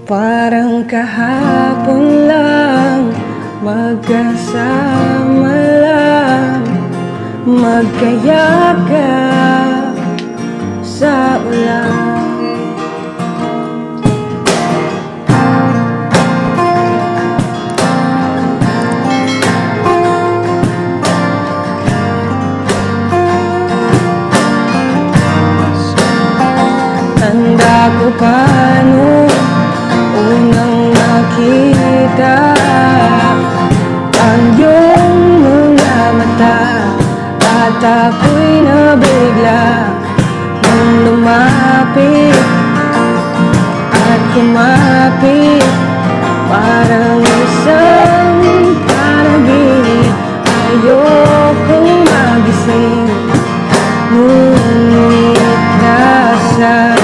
Parang kahapon lang, magkasama lang, magkayakap sa ulan. Tanda ko pa nung unang nakita ang iyong mga mata, at ako'y nabigla nung lumapit at kumapit. Parang isang panaginip, ayokong magising, ngunit nasa